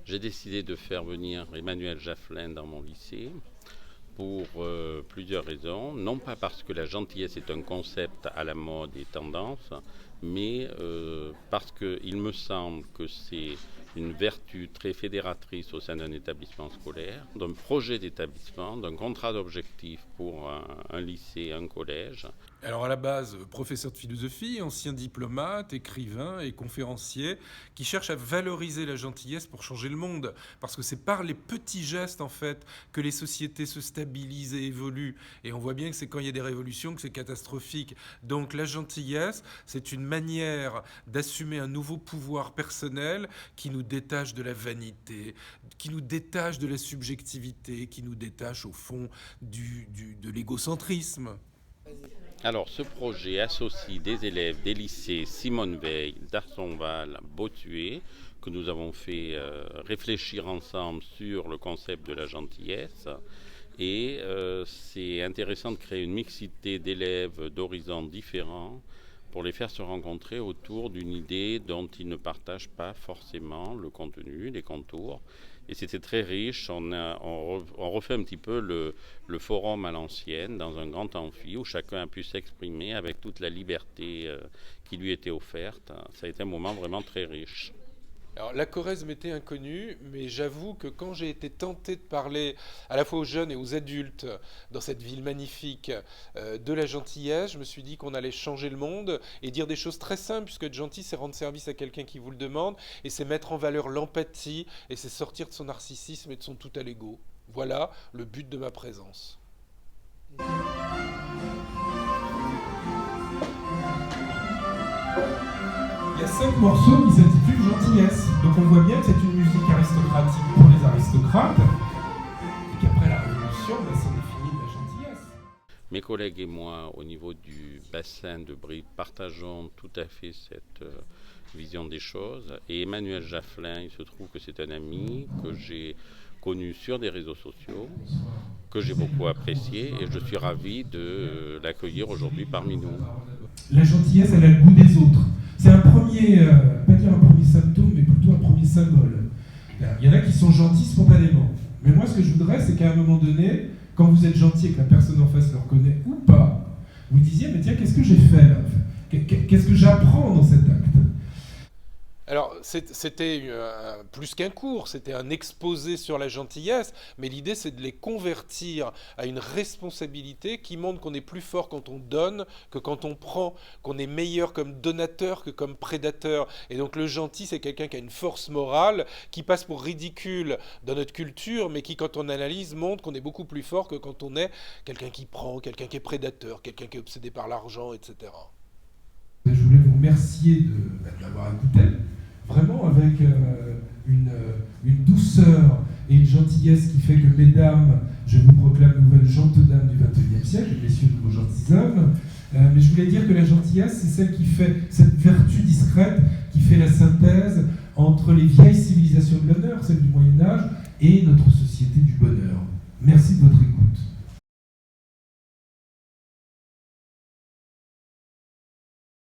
j'ai décidé de faire venir Emmanuel Jaffelin dans mon lycée pour plusieurs raisons. Non pas parce que la gentillesse est un concept à la mode et tendance, mais parce qu'il me semble que c'est une vertu très fédératrice au sein d'un établissement scolaire, d'un projet d'établissement, d'un contrat d'objectif pour un lycée, un collège. Alors à la base, professeur de philosophie, ancien diplomate, écrivain et conférencier, qui cherche à valoriser la gentillesse pour changer le monde. Parce que c'est par les petits gestes, en fait, que les sociétés se stabilisent et évoluent. Et on voit bien que c'est quand il y a des révolutions que c'est catastrophique. Donc la gentillesse, c'est une manière d'assumer un nouveau pouvoir personnel qui nous détache de la vanité, qui nous détache de la subjectivité, qui nous détache au fond de l'égocentrisme. Alors, ce projet associe des élèves des lycées Simone Veil, d'Arsonval, Bossuet, que nous avons fait réfléchir ensemble sur le concept de la gentillesse. Et c'est intéressant de créer une mixité d'élèves d'horizons différents pour les faire se rencontrer autour d'une idée dont ils ne partagent pas forcément le contenu, les contours. Et c'était très riche. On refait un petit peu le forum à l'ancienne, dans un grand amphi, où chacun a pu s'exprimer avec toute la liberté qui lui était offerte. Ça a été un moment vraiment très riche. Alors, la Corrèze m'était inconnue, mais j'avoue que quand j'ai été tenté de parler à la fois aux jeunes et aux adultes dans cette ville magnifique de la gentillesse, je me suis dit qu'on allait changer le monde et dire des choses très simples, puisque être gentil, c'est rendre service à quelqu'un qui vous le demande, et c'est mettre en valeur l'empathie, et c'est sortir de son narcissisme et de son tout à l'ego. Voilà le but de ma présence. Il y a 5 morceaux qui s'intitulent Gentillesse. Donc on voit bien que c'est une musique aristocratique pour les aristocrates, et qu'après la Révolution, ça définit de la gentillesse. Mes collègues et moi, au niveau du bassin de Brive, partageons tout à fait cette vision des choses. Et Emmanuel Jaffelin, il se trouve que c'est un ami que j'ai connu sur des réseaux sociaux, que j'ai beaucoup apprécié, et je suis ravi de l'accueillir aujourd'hui parmi nous. La gentillesse, elle a le goût des autres. C'est un premier, pas dire un premier symptôme, mais plutôt un premier symbole. Il y en a qui sont gentils spontanément. Mais moi, ce que je voudrais, c'est qu'à un moment donné, quand vous êtes gentil et que la personne en face le reconnaît ou pas, vous disiez, mais tiens, qu'est-ce que j'ai fait là ? Qu'est-ce que j'apprends dans cet acte ? Alors, c'était plus qu'un cours, c'était un exposé sur la gentillesse, mais l'idée, c'est de les convertir à une responsabilité qui montre qu'on est plus fort quand on donne que quand on prend, qu'on est meilleur comme donateur que comme prédateur. Et donc, le gentil, c'est quelqu'un qui a une force morale, qui passe pour ridicule dans notre culture, mais qui, quand on analyse, montre qu'on est beaucoup plus fort que quand on est quelqu'un qui prend, quelqu'un qui est prédateur, quelqu'un qui est obsédé par l'argent, etc. Je voulais vous remercier de l'avoir écouté. Vraiment avec une douceur et une gentillesse qui fait que, mesdames, je vous proclame nouvelles gentes dames du XXIe siècle, et messieurs, nouveaux gentilshommes. Mais je voulais dire que la gentillesse, c'est celle qui fait, cette vertu discrète, qui fait la synthèse entre les vieilles civilisations de l'honneur, celle du Moyen-Âge, et notre société du bonheur. Merci de votre écoute.